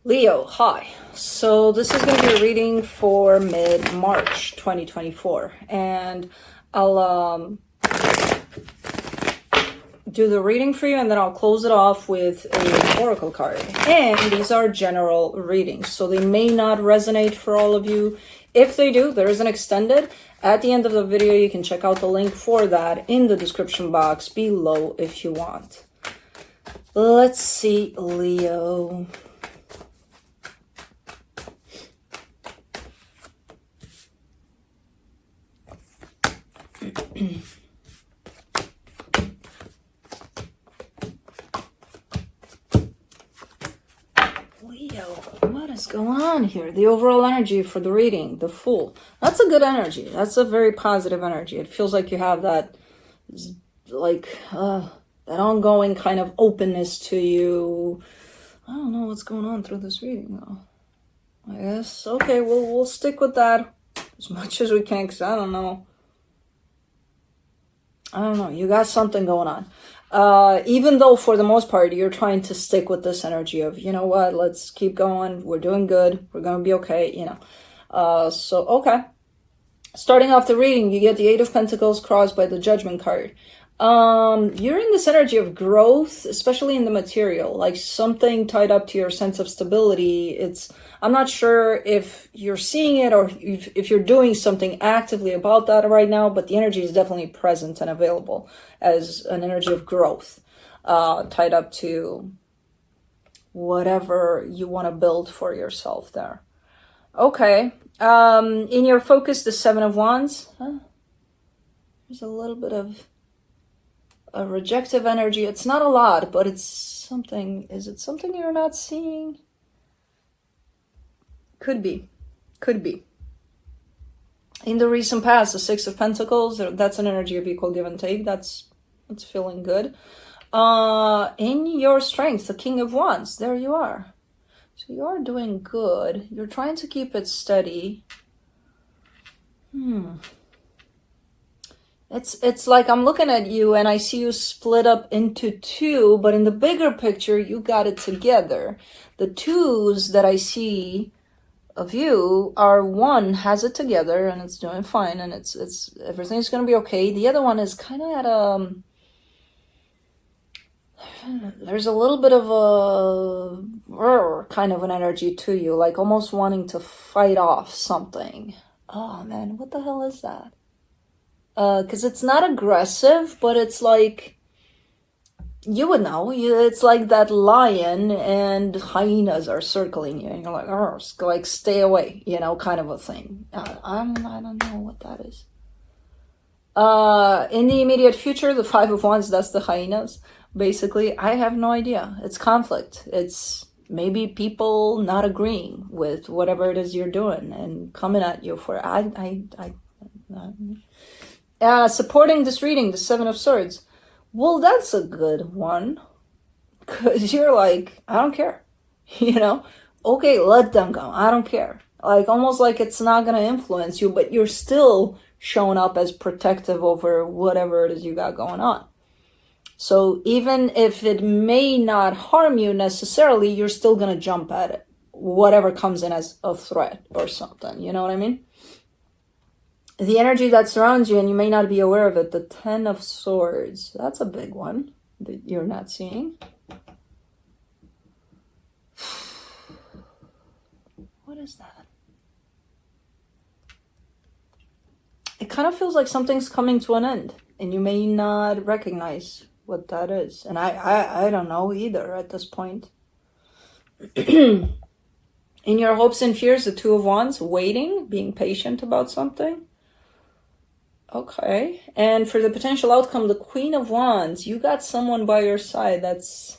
Leo, hi. So this is going to be a reading for mid-March 2024, and I'll do the reading for you, and then I'll close it off with an oracle card. And these are general readings, so they may not resonate for all of you. If they do, there is an extended. At the end of the video, you can check out the link for that in the description box below if you want. Let's see, Leo. Leo, what is going on here? The overall energy for the reading, the Fool. That's a good energy. That's a very positive energy. It feels like you have that, that ongoing kind of openness to you. I don't know what's going on through this reading, though. I guess, okay, we'll stick with that as much as we can, because I don't know. You got something going on. Even though for the most part, you're trying to stick with this energy of, you know what, let's keep going. We're doing good. We're going to be okay, okay. Starting off the reading, you get the Eight of Pentacles crossed by the Judgment card. You're in this energy of growth, especially in the material, like something tied up to your sense of stability. I'm not sure if you're seeing it or if you're doing something actively about that right now, but the energy is definitely present and available as an energy of growth, tied up to whatever you want to build for yourself there. Okay. In your focus, the Seven of Wands, there's a little bit of a rejective energy. It's not a lot, but it's something. Is it something you're not seeing? Could be. In the recent past, the Six of Pentacles, that's an energy of equal give and take. That's feeling good. In your strength, the King of Wands, there you are. So you are doing good. You're trying to keep it steady. It's like I'm looking at you and I see you split up into two, but in the bigger picture, you got it together. The twos that I see of you are, one has it together and it's doing fine and it's everything's gonna be okay. The other one is kind of at there's a little bit of a kind of an energy to you, like almost wanting to fight off something. Oh man, what the hell is that? Because it's not aggressive, but it's like, you would know. It's like that lion and hyenas are circling you, and you're like, oh, like stay away, kind of a thing. I don't know what that is. In the immediate future, the Five of Wands, that's the hyenas. Basically, I have no idea. It's conflict. It's maybe people not agreeing with whatever it is you're doing and coming at you for supporting this reading, the Seven of Swords. Well, that's a good one, because you're like, I don't care, okay, let them go, I don't care, like almost like it's not going to influence you, but you're still showing up as protective over whatever it is you got going on. So even if it may not harm you necessarily, you're still going to jump at it, whatever comes in as a threat or something, you know what I mean? The energy that surrounds you, and you may not be aware of it, the Ten of Swords. That's a big one that you're not seeing. What is that? It kind of feels like something's coming to an end, and you may not recognize what that is. And I don't know either at this point. In your hopes and fears, the Two of Wands, waiting, being patient about something. Okay, and for the potential outcome, the Queen of Wands, you got someone by your side that's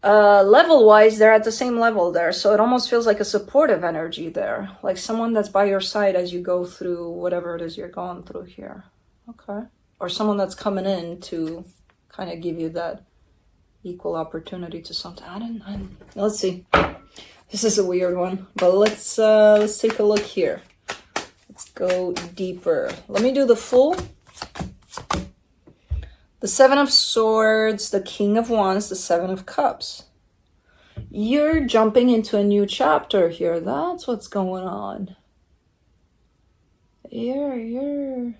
level-wise, they're at the same level there, so it almost feels like a supportive energy there, like someone that's by your side as you go through whatever it is you're going through here. Okay, or someone that's coming in to kind of give you that equal opportunity to something. Let's see. This is a weird one, but let's take a look here. Let's go deeper. Let me do the Fool. The Seven of Swords, the King of Wands, the Seven of Cups. You're jumping into a new chapter here. That's what's going on.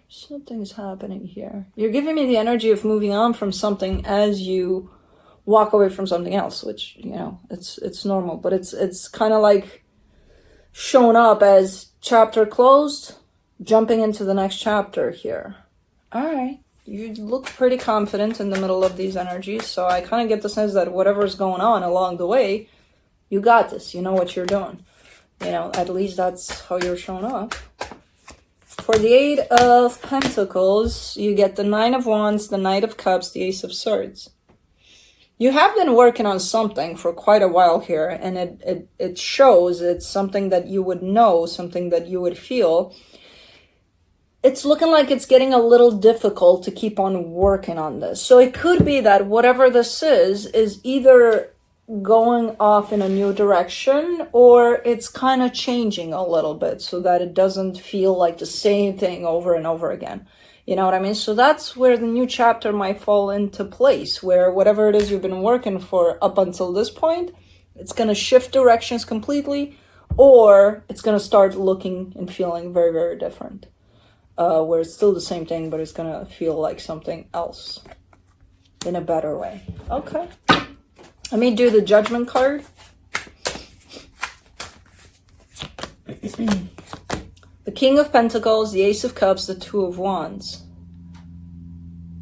Something's happening here. You're giving me the energy of moving on from something as you walk away from something else, which, you know, it's normal, but it's kind of like shown up as chapter closed, jumping into the next chapter here. All right. You look pretty confident in the middle of these energies, so I kind of get the sense that whatever's going on along the way, you got this. You know what you're doing. You know, at least that's how you're showing up. For the Eight of Pentacles, you get the Nine of Wands, the Knight of Cups, the Ace of Swords. You have been working on something for quite a while here, and it shows. It's something that you would know, something that you would feel. It's looking like it's getting a little difficult to keep on working on this. So it could be that whatever this is either going off in a new direction, or it's kind of changing a little bit so that it doesn't feel like the same thing over and over again. You know what I mean? So that's where the new chapter might fall into place, where whatever it is you've been working for up until this point, it's going to shift directions completely, or it's going to start looking and feeling very, very different. Where it's still the same thing, but it's gonna feel like something else in a better way. Okay. Let me do the Judgment card. The King of Pentacles, the Ace of Cups, the Two of Wands.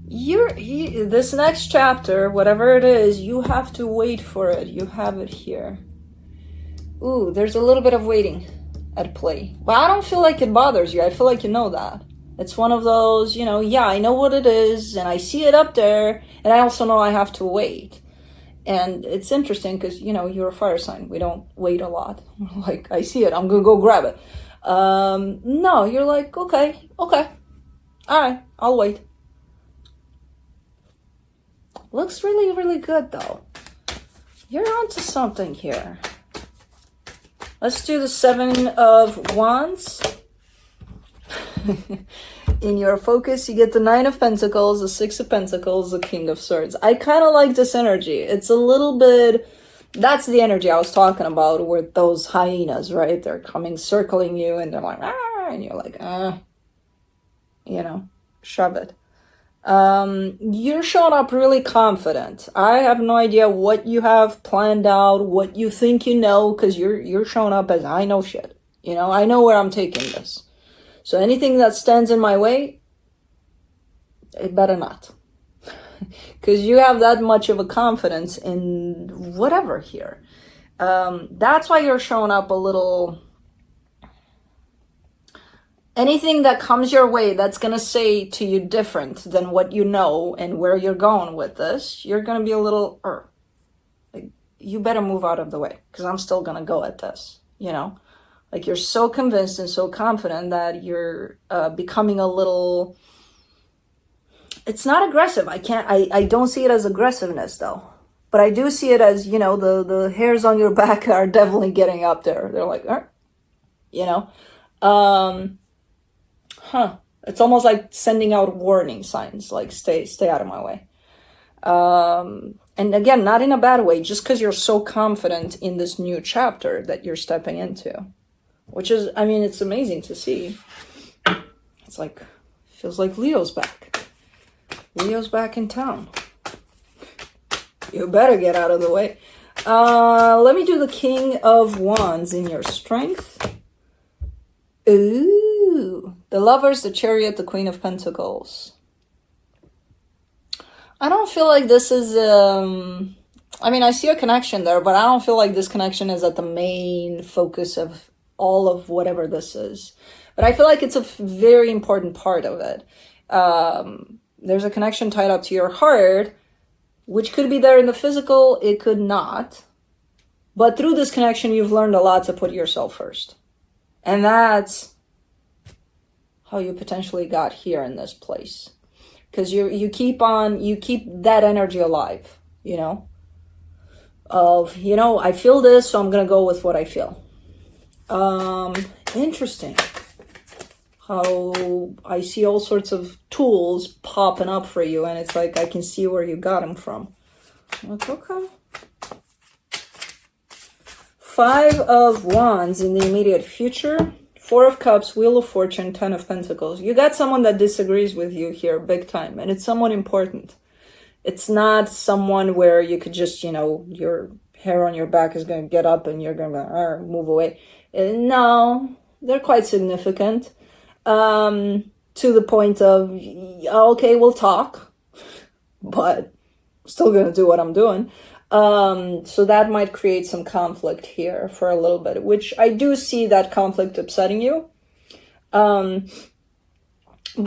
This next chapter, whatever it is, you have to wait for it. You have it here. Ooh, there's a little bit of waiting at play. Well, I don't feel like it bothers you. I feel like you know that. It's one of those, you know, yeah, I know what it is, and I see it up there, and I also know I have to wait. And it's interesting because, you know, you're a fire sign. We don't wait a lot. Like, I see it, I'm going to go grab it. No, you're like, okay, all right, I'll wait. Looks really, really good, though. You're onto something here. Let's do the Seven of Wands. In your focus, you get the Nine of Pentacles, the Six of Pentacles, the King of Swords. I kind of like this energy. It's a little bit... That's the energy I was talking about with those hyenas, right? They're coming, circling you, and they're like, ah, and you're like, you know, shove it. You're showing up really confident. I have no idea what you have planned out, what you think you know, because you're showing up as, I know shit. You know, I know where I'm taking this. So anything that stands in my way, it better not. Because you have that much of a confidence in whatever here. That's why you're showing up a little... Anything that comes your way that's going to say to you different than what you know and where you're going with this, you're going to be a little... like, you better move out of the way, because I'm still going to go at this, you know? Like, you're so convinced and so confident that you're becoming a little... It's not aggressive. I don't see it as aggressiveness, though. But I do see it as, you know, the hairs on your back are definitely getting up there. They're like, you know? It's almost like sending out warning signs, like, stay out of my way. And again, not in a bad way, just because you're so confident in this new chapter that you're stepping into. Which is, I mean, it's amazing to see. It's like, feels like Leo's back. Leo's back in town. You better get out of the way. Let me do the King of Wands in your strength. Ooh. The Lovers, the Chariot, the Queen of Pentacles. I don't feel like this is... I mean, I see a connection there, but I don't feel like this connection is at the main focus of all of whatever this is. But I feel like it's a very important part of it. There's a connection tied up to your heart, which could be there in the physical, it could not. But through this connection, you've learned a lot to put yourself first. And that's how you potentially got here in this place. Because you keep that energy alive, you know? Of, you know, I feel this, so I'm going to go with what I feel. Interesting. How I see all sorts of tools popping up for you, and it's like I can see where you got them from. Like, okay. Five of Wands in the immediate future. Four of Cups, Wheel of Fortune, Ten of Pentacles. You got someone that disagrees with you here big time, and it's someone important. It's not someone where you could just, your hair on your back is going to get up and you're going to move away. No, they're quite significant. To the point of, okay, we'll talk, but still going to do what I'm doing. So that might create some conflict here for a little bit, which I do see that conflict upsetting you. But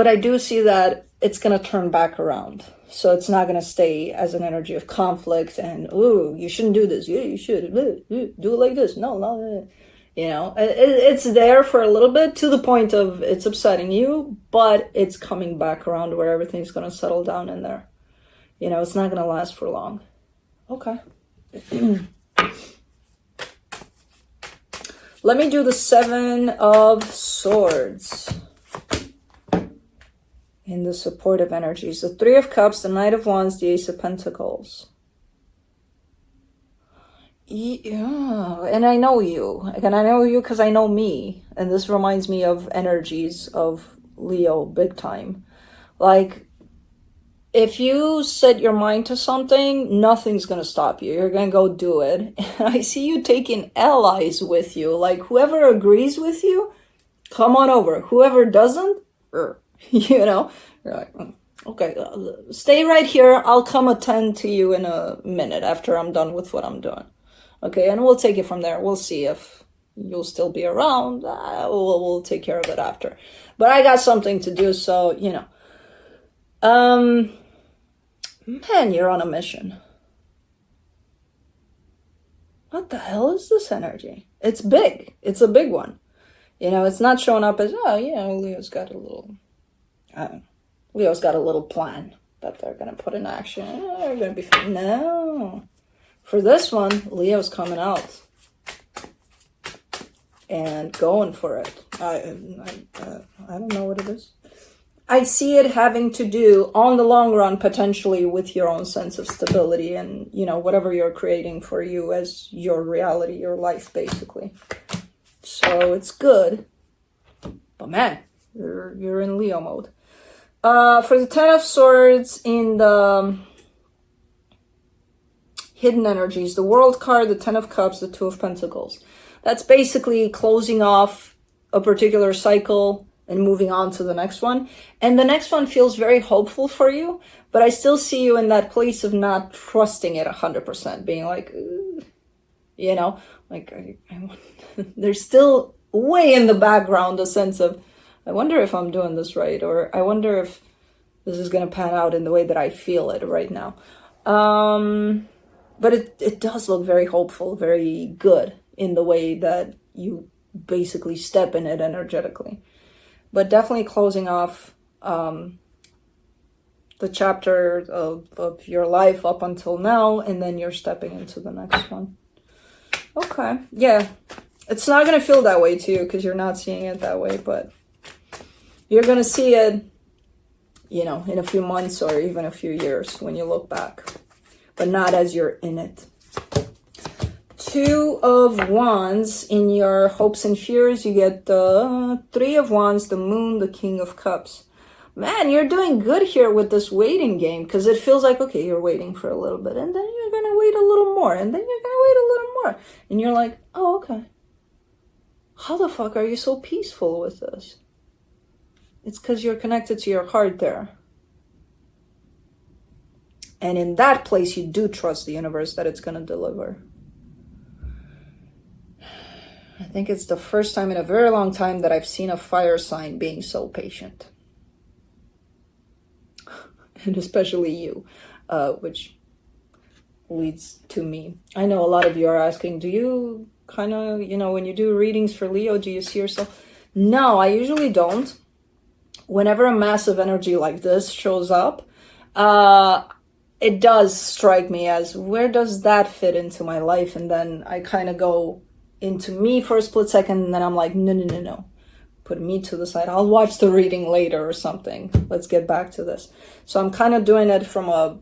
I do see that it's going to turn back around. So it's not going to stay as an energy of conflict and, ooh, you shouldn't do this. Yeah, you should do it like this. No. It's there for a little bit to the point of it's upsetting you, but it's coming back around where everything's going to settle down in there. It's not going to last for long. Okay. Let me do the Seven of Swords in the supportive energies. The Three of Cups, the Knight of Wands, the Ace of Pentacles. Yeah, and I know you. And I know you because I know me. And this reminds me of energies of Leo big time. Like, if you set your mind to something, nothing's going to stop you. You're going to go do it. And I see you taking allies with you. Like, whoever agrees with you, come on over. Whoever doesn't, you're like, okay, stay right here. I'll come attend to you in a minute after I'm done with what I'm doing. Okay, and we'll take it from there. We'll see if you'll still be around. We'll take care of it after. But I got something to do, so, Man, you're on a mission. What the hell is this energy? It's big. It's a big one. It's not showing up as, Leo's got a little plan that they're going to put in action. They're going to be fine. No. For this one, Leo's coming out and going for it. I don't know what it is. I see it having to do, on the long run, potentially with your own sense of stability and, whatever you're creating for you as your reality, your life, basically. So it's good. But man, you're in Leo mode. For the Ten of Swords in the hidden energies, the World card, the Ten of Cups, the Two of Pentacles. That's basically closing off a particular cycle and moving on to the next one. And the next one feels very hopeful for you, but I still see you in that place of not trusting it 100%, being like, there's still way in the background a sense of, I wonder if I'm doing this right, or I wonder if this is going to pan out in the way that I feel it right now. But it does look very hopeful, very good in the way that you basically step in it energetically. But definitely closing off the chapter of your life up until now, and then you're stepping into the next one. Okay, yeah. It's not going to feel that way to you because you're not seeing it that way, but you're going to see it, in a few months or even a few years when you look back, but not as you're in it. Two of Wands in your hopes and fears. You get the Three of Wands, the Moon, the King of Cups. Man, you're doing good here with this waiting game because it feels like, okay, you're waiting for a little bit and then you're going to wait a little more and then you're going to wait a little more. And you're like, oh, okay. How the fuck are you so peaceful with this? It's because you're connected to your heart there. And in that place, you do trust the universe that it's going to deliver. I think it's the first time in a very long time that I've seen a fire sign being so patient. And especially you, which leads to me. I know a lot of you are asking, do you kind of, when you do readings for Leo, do you see yourself? No, I usually don't. Whenever a massive energy like this shows up, it does strike me as, where does that fit into my life? And then I kind of go into me for a split second, and then I'm like, no. Put me to the side. I'll watch the reading later or something. Let's get back to this. So I'm kind of doing it from a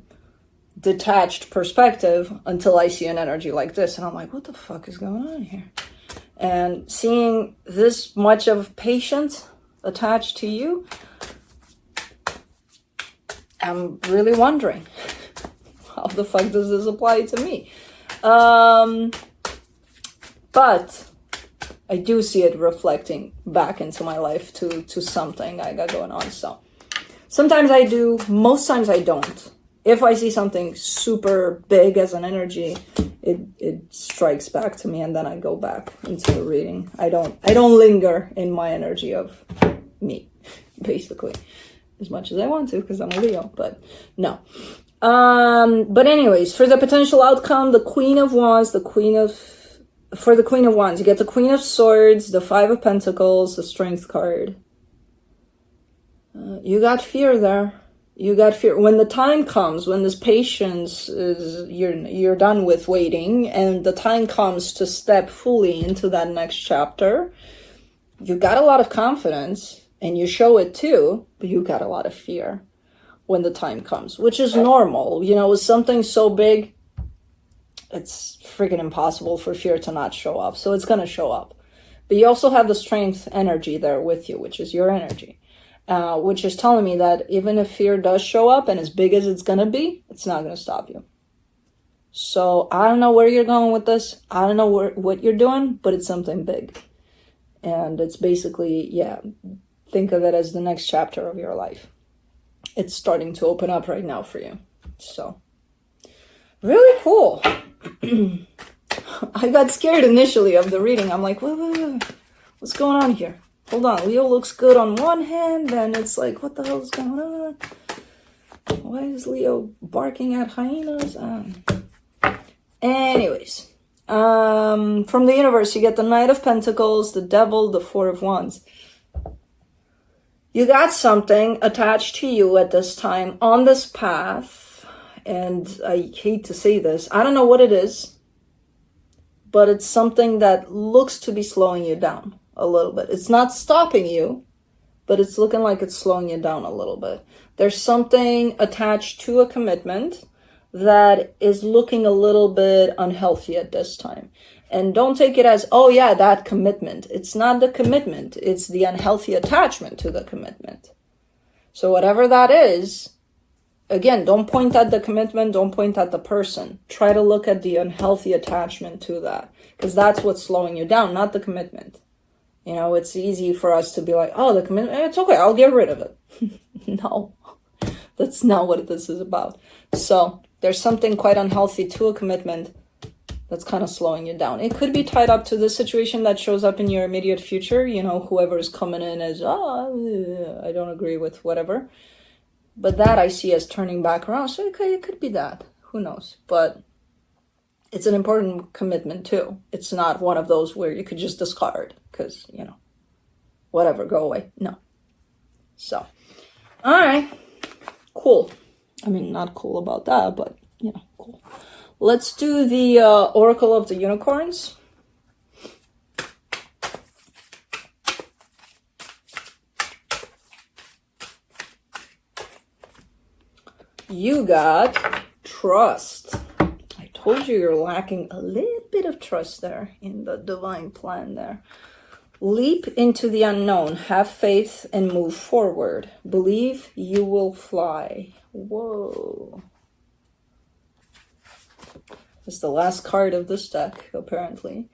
detached perspective until I see an energy like this. And I'm like, what the fuck is going on here? And seeing this much of patience attached to you, I'm really wondering, how the fuck does this apply to me? But I do see it reflecting back into my life to something I got going on. So sometimes I do, most times I don't. If I see something super big as an energy, it strikes back to me, and then I go back into the reading. I don't linger in my energy of me, basically, as much as I want to, because I'm a Leo, but no. But anyways, for the potential outcome, the Queen of Wands, for the Queen of Wands, you get the Queen of Swords, the Five of Pentacles, the Strength card. You got fear there. You got fear. When the time comes, when this patience is, you're done with waiting, and the time comes to step fully into that next chapter, you got a lot of confidence, and you show it too, but you got a lot of fear when the time comes, which is normal. You know, with something so big, it's freaking impossible for fear to not show up. So it's going to show up. But you also have the strength energy there with you, which is your energy. Which is telling me that even if fear does show up, and as big as it's going to be, it's not going to stop you. So I don't know where you're going with this. I don't know what you're doing, but it's something big. And it's basically, yeah, think of it as the next chapter of your life. It's starting to open up right now for you. So really cool. I got scared initially of the reading. I'm like, what's going on here? Hold on, Leo looks good on one hand, then it's like, what the hell is going on? Why is Leo barking at hyenas? Anyways, from the universe, you get the Knight of Pentacles, the Devil, the Four of Wands. You got something attached to you at this time on this path, and I hate to say this, I don't know what it is, but it's something that looks to be slowing you down a little bit. It's not stopping you, but it's looking like it's slowing you down a little bit. There's something attached to a commitment that is looking a little bit unhealthy at this time. And don't take it as, oh yeah, that commitment. It's not the commitment. It's the unhealthy attachment to the commitment. So whatever that is, again, don't point at the commitment. Don't point at the person. Try to look at the unhealthy attachment to that, because that's what's slowing you down, not the commitment. You know, it's easy for us to be like, oh, the commitment, it's okay, I'll get rid of it. No, that's not what this is about. So there's something quite unhealthy to a commitment that's kind of slowing you down. It could be tied up to the situation that shows up in your immediate future. You know, whoever is coming in as, I don't agree with whatever. But that I see as turning back around. So it could be that. Who knows? But it's an important commitment too. It's not one of those where you could just discard because, you know, whatever, go away. No. So, all right, cool. I mean, not cool about that, but, you know, cool. Let's do the Oracle of the Unicorns. You got trust. I told you you're lacking a little bit of trust there in the divine plan there. Leap into the unknown. Have faith and move forward. Believe you will fly. Whoa. It's the last card of this deck, apparently.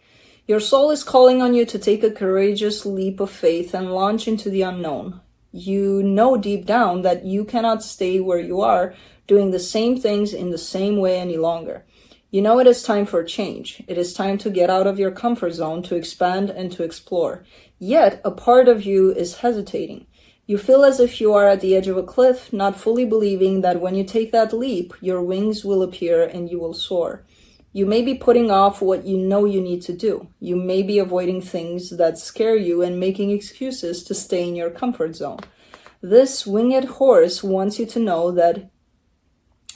Your soul is calling on you to take a courageous leap of faith and launch into the unknown. You know deep down that you cannot stay where you are doing the same things in the same way any longer. You know it is time for a change. It is time to get out of your comfort zone, to expand and to explore. Yet, a part of you is hesitating. You feel as if you are at the edge of a cliff, not fully believing that when you take that leap, your wings will appear and you will soar. You may be putting off what you know you need to do. You may be avoiding things that scare you and making excuses to stay in your comfort zone. This winged horse wants you to know that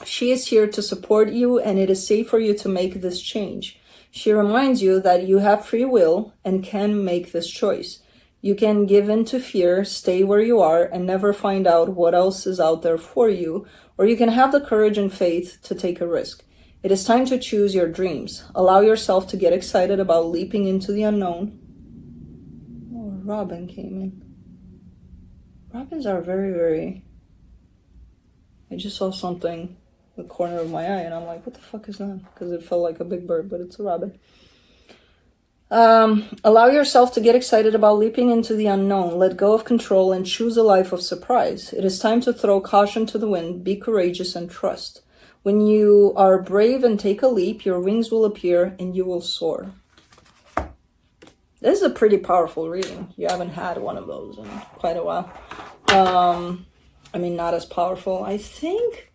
she is here to support you and it is safe for you to make this change. She reminds you that you have free will and can make this choice. You can give in to fear, stay where you are, and never find out what else is out there for you, or you can have the courage and faith to take a risk. It is time to choose your dreams. Allow yourself to get excited about leaping into the unknown. Oh, Robin came in. Robins are very, very... I just saw something in the corner of my eye, and I'm like, what the fuck is that? Because it felt like a big bird, but it's a robin. Allow yourself to get excited about leaping into the unknown. Let go of control and choose a life of surprise. It is time to throw caution to the wind. Be courageous and trust. When you are brave and take a leap, your wings will appear and you will soar. This is a pretty powerful reading. You haven't had one of those in quite a while. I mean, not as powerful. I think,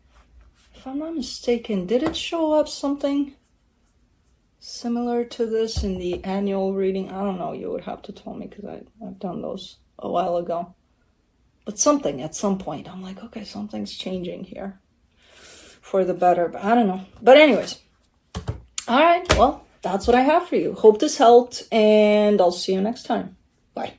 if I'm not mistaken, did it show up something similar to this in the annual reading? I don't know. You would have to tell me because I've done those a while ago. But something at some point. I'm like, okay, something's changing here for the better. But I don't know. But anyways. All right. Well, that's what I have for you. Hope this helped. And I'll see you next time. Bye.